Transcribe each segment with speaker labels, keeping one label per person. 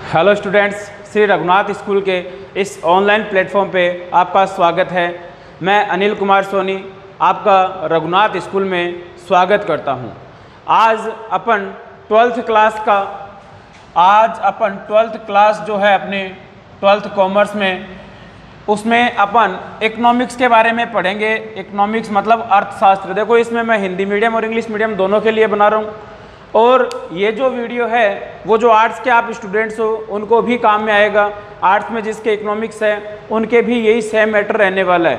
Speaker 1: Hello students, Shri Raghunath school के इस online platform पे आपका स्वागत है। मैं अनिल कुमार सोनी आपका रघुनाथ स्कूल में स्वागत करता हूं। आज अपन 12th क्लास जो है अपने 12th कॉमर्स में, उसमें अपन इकोनॉमिक्स के बारे में पढ़ेंगे। इकोनॉमिक्स मतलब अर्थशास्त्र। देखो, इसमें मैं हिंदी मीडियम और इंग्लिश मीडियम दोनों के लिए बना रहा हूँ, और ये जो वीडियो है वो जो आर्ट्स के आप स्टूडेंट्स हो उनको भी काम में आएगा। आर्ट्स में जिसके इकोनॉमिक्स है उनके भी यही सेम मैटर रहने वाला है।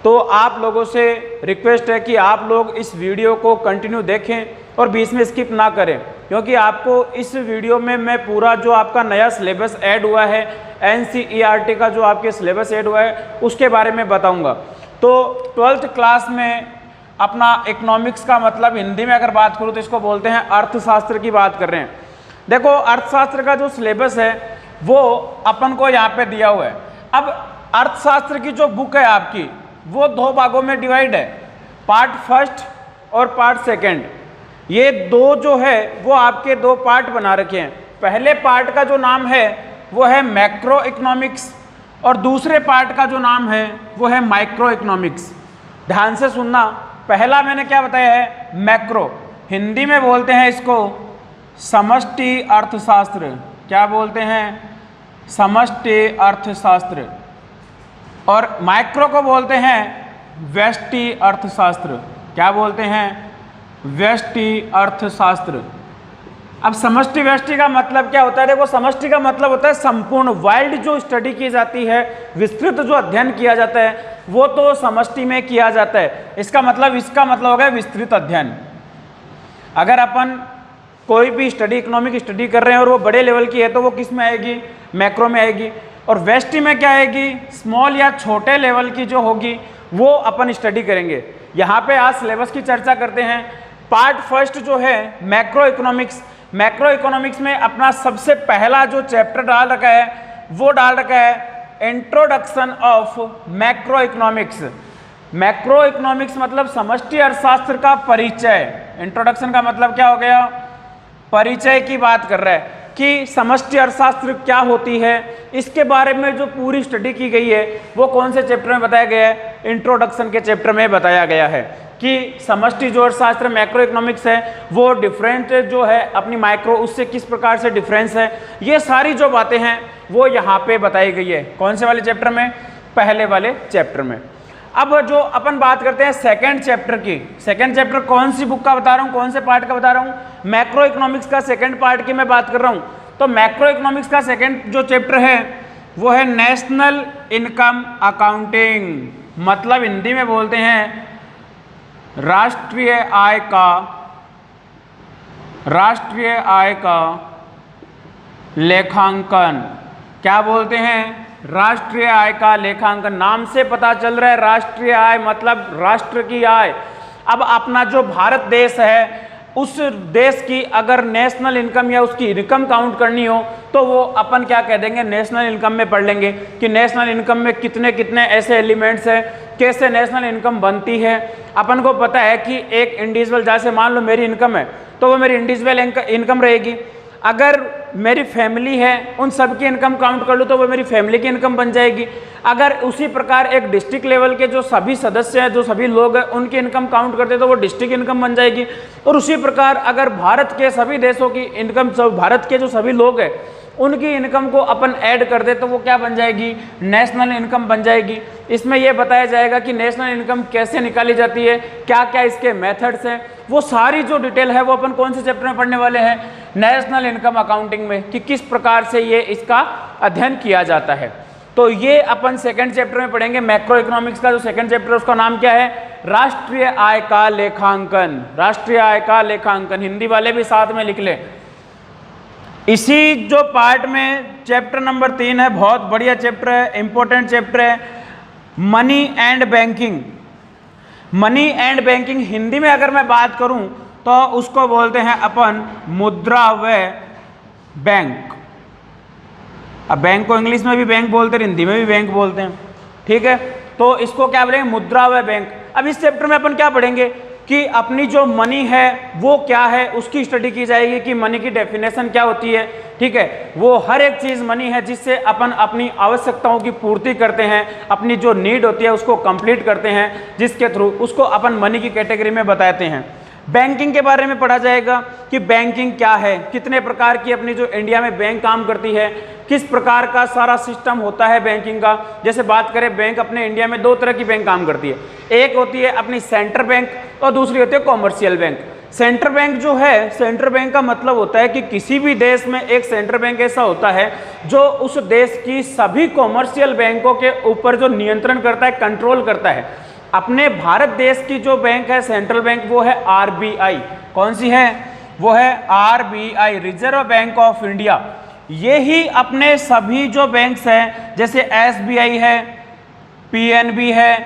Speaker 1: तो आप लोगों से रिक्वेस्ट है कि आप लोग इस वीडियो को कंटिन्यू देखें और बीच में स्किप ना करें, क्योंकि आपको इस वीडियो में मैं पूरा जो आपका नया सिलेबस ऐड हुआ है, NCERT का जो आपके सिलेबस ऐड हुआ है उसके बारे में बताऊँगा। तो 12th क्लास में अपना इकोनॉमिक्स का मतलब हिंदी में अगर बात करूँ तो इसको बोलते हैं अर्थशास्त्र की बात कर रहे हैं। देखो, अर्थशास्त्र का जो सिलेबस है वो अपन को यहाँ पे दिया हुआ है। अब अर्थशास्त्र की जो बुक है आपकी वो दो भागों में डिवाइड है, पार्ट फर्स्ट और पार्ट सेकंड। ये दो जो है वो आपके दो पार्ट बना रखे हैं। पहले पार्ट का जो नाम है वो है मैक्रो इकोनॉमिक्स और दूसरे पार्ट का जो नाम है वो है माइक्रो इकोनॉमिक्स। ध्यान से सुनना, पहला मैंने क्या बताया है, मैक्रो। हिंदी में बोलते हैं इसको समष्टि अर्थशास्त्र। क्या बोलते हैं? समष्टि अर्थशास्त्र। और माइक्रो को बोलते हैं व्यष्टि अर्थशास्त्र। क्या बोलते हैं? व्यष्टि अर्थशास्त्र। अब समष्टि व्यष्टि का मतलब क्या होता है? देखो, समष्टि का मतलब होता है संपूर्ण, वाइल्ड जो स्टडी की जाती है, विस्तृत जो अध्ययन किया जाता है वो तो समष्टि में किया जाता है। इसका मतलब हो गया विस्तृत अध्ययन। अगर अपन कोई भी स्टडी, इकोनॉमिक स्टडी कर रहे हैं और वो बड़े लेवल की है तो वो किस में आएगी? मैक्रो में आएगी। और व्यष्टि में क्या आएगी? स्मॉल या छोटे लेवल की जो होगी वो अपन स्टडी करेंगे। यहाँ पे आज सिलेबस की चर्चा करते हैं। पार्ट फर्स्ट जो है मैक्रो इकोनॉमिक्स। मैक्रो इकोनॉमिक्स में अपना सबसे पहला जो चैप्टर डाल रखा है वो डाल रखा है introduction of macro economics. Macro economics मतलब समष्टि अर्थशास्त्र का परिचय। इंट्रोडक्शन का मतलब क्या हो गया? परिचय की बात कर रहा है कि समष्टि अर्थशास्त्र क्या होती है। इसके बारे में जो पूरी स्टडी की गई है वो कौन से चैप्टर में बताया गया है? इंट्रोडक्शन के चैप्टर में बताया गया है कि समष्टि जो अर्थशास्त्र मैक्रो इकोनॉमिक्स है वो डिफरेंट जो है अपनी माइक्रो, उससे किस प्रकार से डिफरेंस है। ये सारी जो बातें हैं वो यहाँ पे बताई गई है। कौन से वाले चैप्टर में? पहले वाले चैप्टर में। अब जो अपन बात करते हैं सेकंड चैप्टर की। सेकंड चैप्टर कौन सी बुक का बता रहा हूँ, कौन से पार्ट का बता रहा हूँ? मैक्रो इकोनॉमिक्स का सेकंड पार्ट की मैं बात कर रहा हूँ। तो मैक्रो इकोनॉमिक्स का सेकंड जो चैप्टर है वो है नेशनल इनकम अकाउंटिंग। मतलब हिंदी में बोलते हैं राष्ट्रीय आय का लेखांकन। क्या बोलते हैं? राष्ट्रीय आय का लेखांकन। नाम से पता चल रहा है राष्ट्रीय आय मतलब राष्ट्र की आय। अब अपना जो भारत देश है उस देश की अगर नेशनल इनकम या उसकी इनकम काउंट करनी हो तो वो अपन क्या कह देंगे? नेशनल इनकम में पढ़ लेंगे कि नेशनल इनकम में कितने कितने ऐसे एलिमेंट्स हैं, कैसे नेशनल इनकम बनती है। अपन को पता है कि एक इंडिविजुअल, जैसे मान लो मेरी इनकम है तो वो मेरी इंडिविजुअल इनकम रहेगी। अगर मेरी फैमिली है उन सब की इनकम काउंट कर लूँ तो वो मेरी फैमिली की इनकम बन जाएगी। अगर उसी प्रकार एक डिस्ट्रिक्ट लेवल के जो सभी सदस्य हैं, जो सभी लोग हैं, उनकी इनकम काउंट करते तो वो डिस्ट्रिक्ट इनकम बन जाएगी। और उसी प्रकार अगर भारत के सभी देशों की इनकम, भारत के जो सभी लोग हैं उनकी इनकम को अपन ऐड कर दे तो वो क्या बन जाएगी? नेशनल इनकम बन जाएगी। इसमें यह बताया जाएगा कि नेशनल इनकम कैसे निकाली जाती है, क्या क्या इसके मेथड्स हैं। वो सारी जो डिटेल है वो अपन कौन से चैप्टर में पढ़ने वाले हैं? नेशनल इनकम अकाउंटिंग में, कि किस प्रकार से ये इसका अध्ययन किया जाता है। तो ये अपन सेकंड चैप्टर में पढ़ेंगे। मैक्रो इकोनॉमिक्स का जो सेकंड चैप्टर उसका नाम क्या है? राष्ट्रीय आय का लेखांकन। राष्ट्रीय आय का लेखांकन। हिंदी वाले भी साथ में लिख लें। इसी जो पार्ट में चैप्टर नंबर 3 है, बहुत बढ़िया चैप्टर है, इंपॉर्टेंट चैप्टर है, money and banking. Money and banking Hindi में अगर मैं बात करूं तो उसको बोलते हैं अपन मुद्रा व बैंक। अब बैंक को इंग्लिश में भी बैंक बोलते हैं, हिंदी में भी बैंक बोलते हैं, ठीक है। तो इसको क्या बोलेंगे? मुद्रा व बैंक। अब इस चैप्टर में अपन क्या पढ़ेंगे कि अपनी जो मनी है वो क्या है उसकी स्टडी की जाएगी कि मनी की डेफिनेशन क्या होती है, ठीक है, वो हर एक चीज़ मनी है जिससे अपन अपनी आवश्यकताओं की पूर्ति करते हैं, अपनी जो नीड होती है उसको कंप्लीट करते हैं, जिसके थ्रू उसको अपन मनी की कैटेगरी में बताते हैं। बैंकिंग के बारे में पढ़ा जाएगा कि बैंकिंग क्या है, कितने प्रकार की अपनी जो इंडिया में बैंक काम करती है, किस प्रकार का सारा सिस्टम होता है बैंकिंग का। जैसे बात करें बैंक, अपने इंडिया में दो तरह की बैंक काम करती है, एक होती है अपनी सेंट्रल बैंक और दूसरी होती है कॉमर्शियल बैंक। सेंट्रल बैंक जो है, सेंट्रल बैंक का मतलब होता है कि किसी भी देश में एक सेंट्रल बैंक ऐसा होता है जो उस देश की सभी कॉमर्शियल बैंकों के ऊपर जो नियंत्रण करता है, कंट्रोल करता है। अपने भारत देश की जो बैंक है सेंट्रल बैंक, वो है आरबीआई। कौन सी है? वो है RBI, reserve bank of India. ये ही अपने सभी जो बैंक्स हैं, जैसे एसबीआई है, पीएनबी है,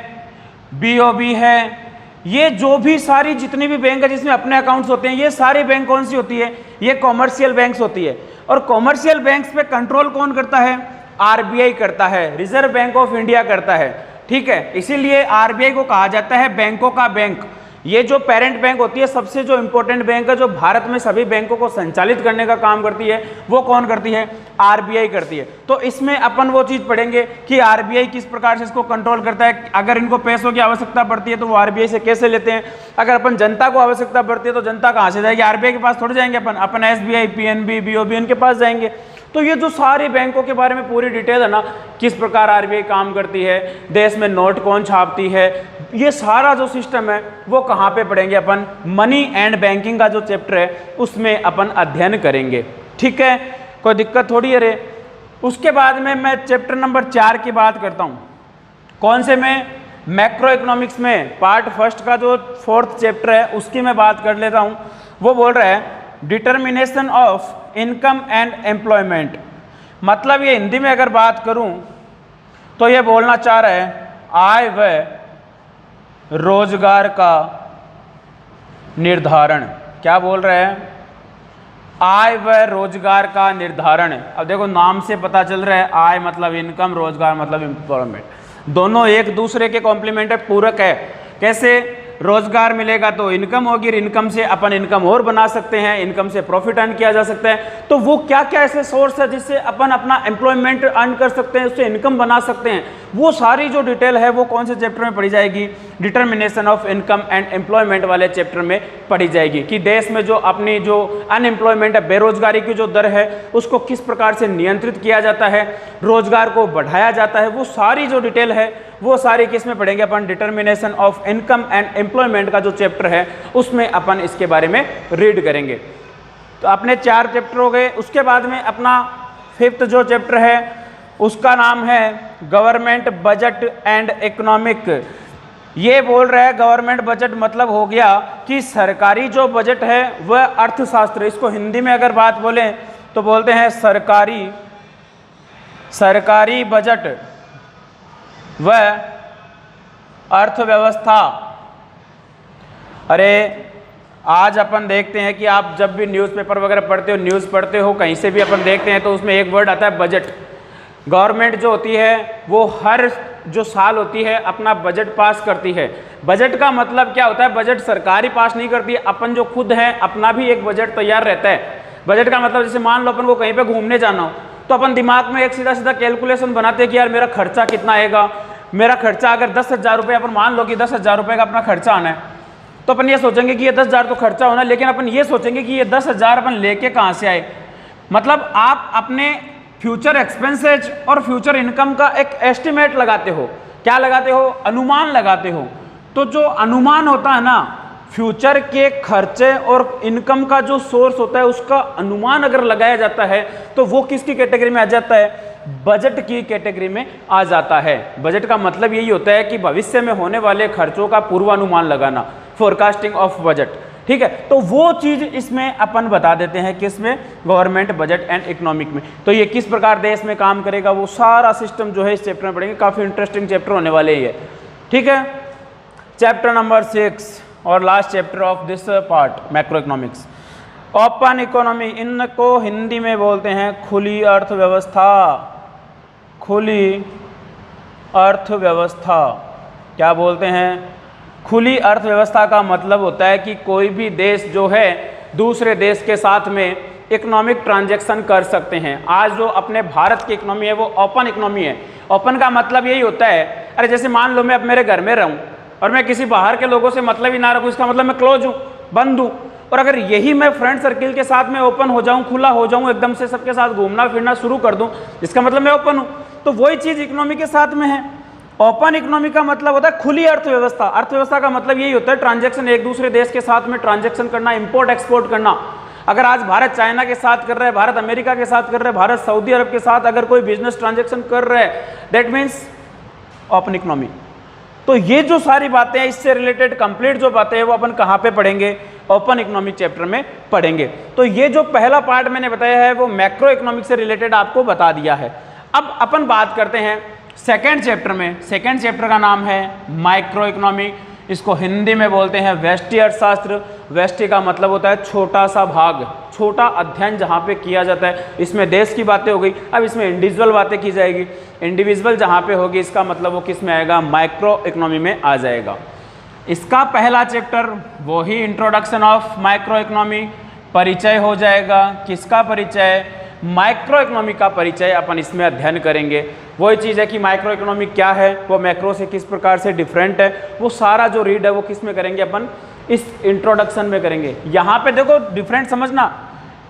Speaker 1: बीओबी है, ये जो भी सारी जितनी भी बैंक है जिसमें अपने अकाउंट्स होते हैं, ये सारी बैंक कौन सी होती है? ये कॉमर्शियल बैंक्स होती है। और कॉमर्शियल बैंक्स पे कंट्रोल कौन करता है? आरबीआई करता है, रिजर्व बैंक ऑफ इंडिया करता है। ठीक है, इसीलिए आरबीआई को कहा जाता है बैंकों का बैंक। ये जो पेरेंट बैंक होती है, सबसे जो इंपॉर्टेंट बैंक है, जो भारत में सभी बैंकों को संचालित करने का काम करती है, वो कौन करती है? आरबीआई करती है। तो इसमें अपन वो चीज़ पढ़ेंगे कि आरबीआई किस प्रकार से इसको कंट्रोल करता है। अगर इनको पैसों की आवश्यकता पड़ती है तो वो आरबीआई से कैसे लेते हैं। अगर अपन जनता को आवश्यकता पड़ती है तो जनता कहाँ से जाएगी? आरबीआई के पास थोड़ी जाएंगे अपन एसबीआई, पीएनबी, बीओबी इनके पास जाएंगे। तो ये जो सारी बैंकों के बारे में पूरी डिटेल है ना, किस प्रकार आरबीआई काम करती है, देश में नोट कौन छापती है, ये सारा जो सिस्टम है वो कहाँ पे पढ़ेंगे अपन? मनी एंड बैंकिंग का जो चैप्टर है उसमें अपन अध्ययन करेंगे। ठीक है, कोई दिक्कत थोड़ी है रे। उसके बाद में मैं चैप्टर नंबर 4 की बात करता हूँ। कौन से में? मैक्रो इकोनॉमिक्स में पार्ट फर्स्ट का जो 4th चैप्टर है उसकी मैं बात कर लेता हूँ। वो बोल रहा है determination of income and employment. मतलब ये हिंदी में अगर बात करूं तो ये बोलना चाह रहा है आय व रोजगार का निर्धारण। क्या बोल रहे हैं? आय व रोजगार का निर्धारण। अब देखो नाम से पता चल रहा है, आय मतलब इनकम, रोजगार मतलब एम्प्लॉयमेंट। दोनों एक दूसरे के कॉम्प्लीमेंट है, पूरक है। कैसे? रोजगार मिलेगा तो इनकम होगी, इनकम से अपन इनकम और बना सकते हैं, इनकम से प्रॉफिट अर्न किया जा सकता है। तो वो क्या क्या ऐसे सोर्स है जिससे अपन अपना एम्प्लॉयमेंट अर्न कर सकते हैं, उससे इनकम बना सकते हैं, वो सारी जो डिटेल है वो कौन से चैप्टर में पढ़ी जाएगी? Determination of income and employment वाले चैप्टर में पढ़ी जाएगी। कि देश में जो अपनी जो अनएम्प्लॉयमेंट है, बेरोजगारी की जो दर है, उसको किस प्रकार से नियंत्रित किया जाता है, रोजगार को बढ़ाया जाता है, वो सारी जो डिटेल है वो सारी किस में पढ़ेंगे अपन? Determination of income and employment का जो चैप्टर है उसमें अपन इसके बारे में रीड करेंगे। तो अपने 4 चैप्टर हो गए। उसके बाद में अपना 5th जो चैप्टर है उसका नाम है गवर्नमेंट बजट एंड इकोनॉमिक। ये बोल रहा है गवर्नमेंट बजट मतलब हो गया कि सरकारी जो बजट है वह अर्थशास्त्र। इसको हिंदी में अगर बात बोलें तो बोलते हैं सरकारी बजट व अर्थव्यवस्था। अरे आज अपन देखते हैं कि आप जब भी न्यूज़पेपर वगैरह पढ़ते हो, न्यूज़ पढ़ते हो, कहीं से भी अपन देखते हैं तो उसमें एक वर्ड आता है बजट। गवर्नमेंट जो होती है वो हर जो साल होती है अपना बजट पास करती है। बजट का मतलब क्या होता है? बजट सरकार ही पास नहीं करती है, अपन जो खुद हैं अपना भी एक बजट तैयार रहता है। बजट का मतलब जैसे मान लो अपन को कहीं पे घूमने जाना हो तो अपन दिमाग में एक सीधा सीधा कैलकुलेशन बनाते हैं कि यार मेरा खर्चा कितना आएगा। मेरा खर्चा अगर 10,000 रुपये, अपन मान लो कि 10,000 रुपये का अपना खर्चा आना है, तो अपन ये सोचेंगे कि ये 10,000 तो खर्चा होना है, लेकिन अपन ये सोचेंगे कि ये 10,000 अपन लेके कहाँ से आए। मतलब आप अपने फ्यूचर एक्सपेंसेज और फ्यूचर इनकम का एक एस्टिमेट लगाते हो। क्या लगाते हो? अनुमान लगाते हो। तो जो अनुमान होता है ना, फ्यूचर के खर्चे और इनकम का जो सोर्स होता है उसका अनुमान अगर लगाया जाता है तो वो किसकी कैटेगरी में आ जाता है? बजट की कैटेगरी में आ जाता है। बजट का मतलब यही होता है कि भविष्य में होने वाले खर्चों का पूर्वानुमान लगाना, फोरकास्टिंग ऑफ बजट। ठीक है, तो वो चीज इसमें अपन बता देते हैं किसमें? गवर्नमेंट बजट एंड इकोनॉमिक में। तो ये किस प्रकार देश में काम करेगा वो सारा सिस्टम जो है इस चैप्टर में पढ़ेंगे। काफी इंटरेस्टिंग चैप्टर होने वाले ही है। ठीक है, चैप्टर नंबर 6 और last chapter of this part macro economics, open economy. इनको हिंदी में बोलते हैं खुली अर्थव्यवस्था। खुली अर्थव्यवस्था क्या बोलते हैं? खुली अर्थव्यवस्था का मतलब होता है कि कोई भी देश जो है दूसरे देश के साथ में इकोनॉमिक ट्रांजैक्शन कर सकते हैं। आज जो अपने भारत की इकोनॉमी है वो ओपन इकोनॉमी है। ओपन का मतलब यही होता है, अरे जैसे मान लो मैं अब मेरे घर में रहूं और मैं किसी बाहर के लोगों से मतलब ही ना रखूं, इसका मतलब मैं क्लोज हूं, बंद हूं। और अगर यही मैं फ्रेंड सर्किल के साथ में ओपन हो जाऊं, खुला हो जाऊं, एकदम से सबके साथ घूमना फिरना शुरू कर दूं, इसका मतलब मैं ओपन हूं। तो वही चीज इकोनॉमी के साथ में है। ओपन इकोनॉमी का मतलब होता है खुली अर्थव्यवस्था। अर्थव्यवस्था का मतलब यही होता है ट्रांजैक्शन, एक दूसरे देश के साथ में ट्रांजैक्शन करना, इंपोर्ट एक्सपोर्ट करना। अगर आज भारत चाइना के साथ कर रहा है, भारत अमेरिका के साथ कर रहा है, भारत सऊदी अरब के साथ अगर कोई बिजनेस ट्रांजैक्शन कर रहा है, दैट मीन्स ओपन इकोनॉमी। तो ये जो सारी बातें हैं, इससे रिलेटेड कंप्लीट जो बातें हैं वो अपन कहाँ पे पढ़ेंगे? ओपन इकोनॉमिक चैप्टर में पढ़ेंगे। तो ये जो पहला पार्ट मैंने बताया है वो मैक्रो इकोनॉमिक से रिलेटेड आपको बता दिया है। अब अपन बात करते हैं सेकेंड चैप्टर में। सेकेंड चैप्टर का नाम है माइक्रो इकोनॉमी। इसको हिंदी में बोलते हैं व्यष्टि अर्थशास्त्र। व्यष्टि का मतलब होता है छोटा सा भाग, छोटा अध्ययन जहाँ पे किया जाता है। इसमें देश की बातें हो गई, अब इसमें इंडिविजुअल बातें की जाएगी। इंडिविजुअल जहाँ पे होगी इसका मतलब वो किस में आएगा? माइक्रो इकोनॉमी में आ जाएगा। इसका पहला चैप्टर वो ही इंट्रोडक्शन ऑफ माइक्रो इकोनॉमी, परिचय हो जाएगा। किसका परिचय? माइक्रो इकोनॉमी का परिचय अपन इसमें अध्ययन करेंगे। वही चीज़ है कि माइक्रो इकोनॉमी क्या है, वो मैक्रो से किस प्रकार से डिफरेंट है, वो सारा जो रीड है वो किस में करेंगे? अपन इस इंट्रोडक्शन में करेंगे। यहाँ पे देखो डिफरेंट समझना,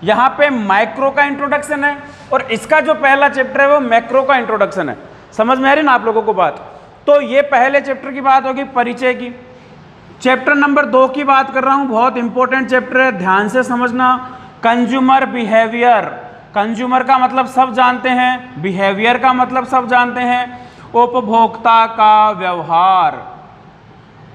Speaker 1: यहाँ पे माइक्रो का इंट्रोडक्शन है और इसका जो पहला चैप्टर है वो मैक्रो का इंट्रोडक्शन है। समझ में आ रही ना आप लोगों को बात? तो ये पहले चैप्टर की बात होगी परिचय की। चैप्टर नंबर 2 की बात कर रहा हूँ, बहुत इंपॉर्टेंट चैप्टर है, ध्यान से समझना। Consumer behaviour. कंज्यूमर का मतलब सब जानते हैं, बिहेवियर का मतलब सब जानते हैं। उपभोक्ता का व्यवहार।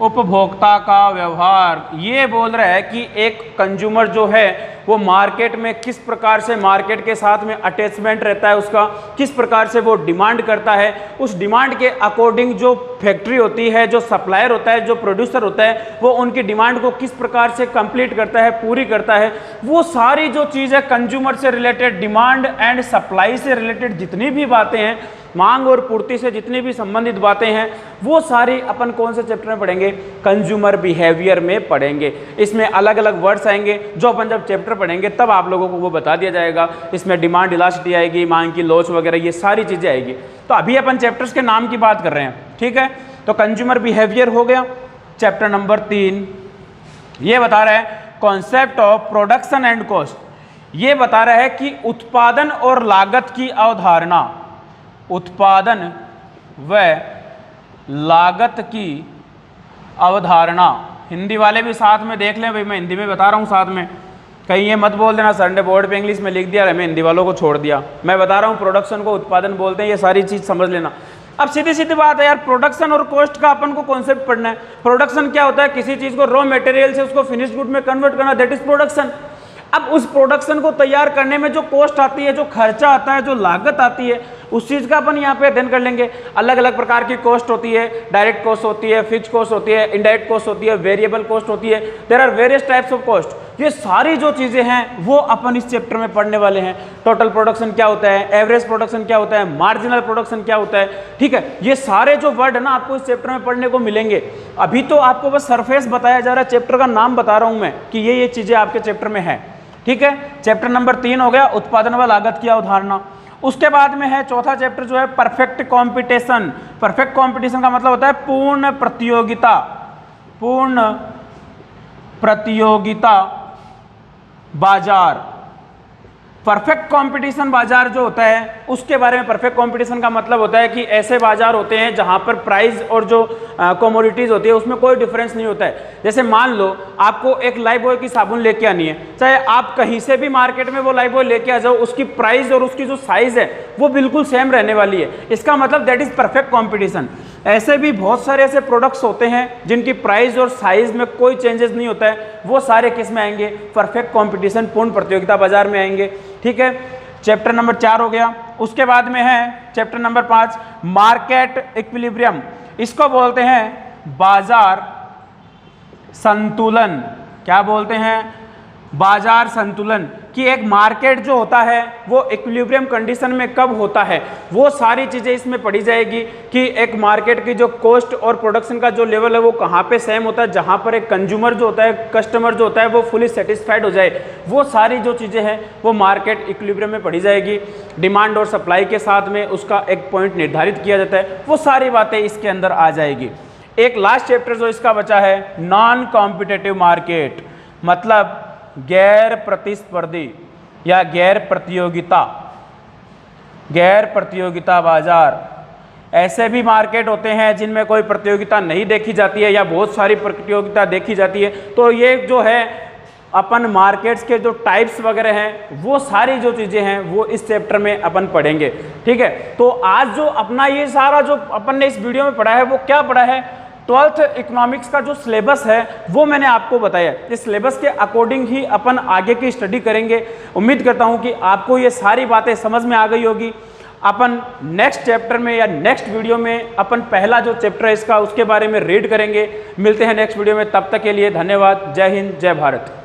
Speaker 1: उपभोक्ता का व्यवहार ये बोल रहा है कि एक कंज्यूमर जो है वो मार्केट में किस प्रकार से मार्केट के साथ में अटैचमेंट रहता है उसका, किस प्रकार से वो डिमांड करता है, उस डिमांड के अकॉर्डिंग जो फैक्ट्री होती है, जो सप्लायर होता है, जो प्रोड्यूसर होता है, वो उनकी डिमांड को किस प्रकार से कंप्लीट करता है, पूरी करता है। वो सारी जो चीज़ है कंज्यूमर से रिलेटेड, डिमांड एंड सप्लाई से रिलेटेड जितनी भी बातें हैं, मांग और पूर्ति से जितनी भी संबंधित बातें हैं, वो सारी अपन कौन से चैप्टर में पढ़ेंगे? कंज्यूमर बिहेवियर में पढ़ेंगे। इसमें अलग अलग वर्ड्स आएंगे जो अपन जब चैप्टर पढ़ेंगे तब आप लोगों को वो बता दिया जाएगा। इसमें डिमांड इलास्टिसिटी आएगी, मांग की लॉस वगैरह, ये सारी चीज़ें आएगी। तो अभी अपन चैप्टर्स के नाम की बात कर रहे हैं, ठीक है? तो कंज्यूमर बिहेवियर हो गया। चैप्टर नंबर 3 ये बता रहा है concept of production and cost. ये बता रहा है कि उत्पादन और लागत की अवधारणा, उत्पादन व लागत की अवधारणा। हिंदी वाले भी साथ में देख लें भाई, मैं हिंदी में बता रहा हूँ साथ में, कहीं ये मत बोल देना सर ने बोर्ड पे इंग्लिश में लिख दिया, मैं हिंदी वालों को छोड़ दिया। मैं बता रहा हूँ प्रोडक्शन को उत्पादन बोलते हैं, ये सारी चीज़ समझ लेना। अब सीधी सीधी बात है यार, प्रोडक्शन और कॉस्ट का अपन को कॉन्सेप्ट पढ़ना है। प्रोडक्शन क्या होता है? किसी चीज़ को रॉ मटेरियल से उसको फिनिश गुड में कन्वर्ट करना, दैट इज प्रोडक्शन। अब उस प्रोडक्शन को तैयार करने में जो कॉस्ट आती है, जो खर्चा आता है, जो लागत आती है, उस चीज़ का अपन यहाँ पे अध्ययन कर लेंगे। अलग अलग प्रकार की कॉस्ट होती है, डायरेक्ट कॉस्ट होती है, फिक्स कॉस्ट होती है, इनडायरेक्ट कॉस्ट होती है, वेरिएबल कॉस्ट होती है, there are various types of cost. ये सारी जो चीज़ें हैं वो अपन इस चैप्टर में पढ़ने वाले हैं। टोटल प्रोडक्शन क्या होता है, एवरेज प्रोडक्शन क्या होता है, मार्जिनल प्रोडक्शन क्या होता है, ठीक है? ये सारे जो वर्ड है ना आपको इस चैप्टर में पढ़ने को मिलेंगे। अभी तो आपको बस सरफेस बताया जा रहा है, चैप्टर का नाम बता रहा हूँ मैं कि ये चीज़ें आपके चैप्टर में है, ठीक है? चैप्टर नंबर 3 हो गया उत्पादन व लागत की अवधारणा। उसके बाद में है चौथा चैप्टर जो है परफेक्ट कंपटीशन। परफेक्ट कंपटीशन का मतलब होता है पूर्ण प्रतियोगिता। पूर्ण प्रतियोगिता बाजार। परफेक्ट कंपटीशन बाजार जो होता है उसके बारे में, परफेक्ट कंपटीशन का मतलब होता है कि ऐसे बाजार होते हैं जहां पर प्राइस और जो कमोडिटीज होती है उसमें कोई डिफरेंस नहीं होता है। जैसे मान लो आपको एक लाइफबॉय की साबुन लेके आनी है, चाहे आप कहीं से भी मार्केट में वो लाइफबॉय लेके आ जाओ, उसकी प्राइस और उसकी जो साइज है वो बिल्कुल सेम रहने वाली है। इसका मतलब दैट इज परफेक्ट कॉम्पिटिशन। ऐसे भी बहुत सारे ऐसे प्रोडक्ट्स होते हैं जिनकी प्राइस और साइज में कोई चेंजेस नहीं होता है, वो सारे किस में आएंगे? परफेक्ट कॉम्पिटिशन, पूर्ण प्रतियोगिता बाजार में आएंगे, ठीक है? चैप्टर नंबर 4 हो गया। उसके बाद में है चैप्टर नंबर 5 मार्केट इक्विलिब्रियम। इसको बोलते हैं बाजार संतुलन। क्या बोलते हैं? बाजार संतुलन, कि एक मार्केट जो होता है वो इक्विलिब्रियम कंडीशन में कब होता है, वो सारी चीज़ें इसमें पढ़ी जाएगी कि एक मार्केट की जो कॉस्ट और प्रोडक्शन का जो लेवल है वो कहाँ पे सेम होता है, जहाँ पर एक कंज्यूमर जो होता है, कस्टमर जो होता है वो फुली सेटिस्फाइड हो जाए, वो सारी जो चीज़ें हैं वो मार्केट इक्विलिब्रियम में पढ़ी जाएगी। डिमांड और सप्लाई के साथ में उसका एक पॉइंट निर्धारित किया जाता है, वो सारी बातें इसके अंदर आ जाएगी। एक लास्ट चैप्टर जो इसका बचा है नॉन कॉम्पिटिटिव मार्केट, मतलब गैर प्रतिस्पर्धी या गैर प्रतियोगिता बाजार। ऐसे भी मार्केट होते हैं जिनमें कोई प्रतियोगिता नहीं देखी जाती है या बहुत सारी प्रतियोगिता देखी जाती है। तो ये जो है अपन मार्केट्स के जो टाइप्स वगैरह हैं वो सारी जो चीज़ें हैं वो इस चैप्टर में अपन पढ़ेंगे। ठीक है, तो आज जो अपना ये सारा जो अपन ने इस वीडियो में पढ़ा है वो क्या पढ़ा है, 12th इकोनॉमिक्स का जो सिलेबस है वो मैंने आपको बताया। इस सिलेबस के अकॉर्डिंग ही अपन आगे की स्टडी करेंगे। उम्मीद करता हूं कि आपको ये सारी बातें समझ में आ गई होगी। अपन नेक्स्ट चैप्टर में या नेक्स्ट वीडियो में अपन पहला जो चैप्टर है इसका उसके बारे में रीड करेंगे। मिलते हैं नेक्स्ट वीडियो में, तब तक के लिए धन्यवाद। जय हिंद, जय भारत।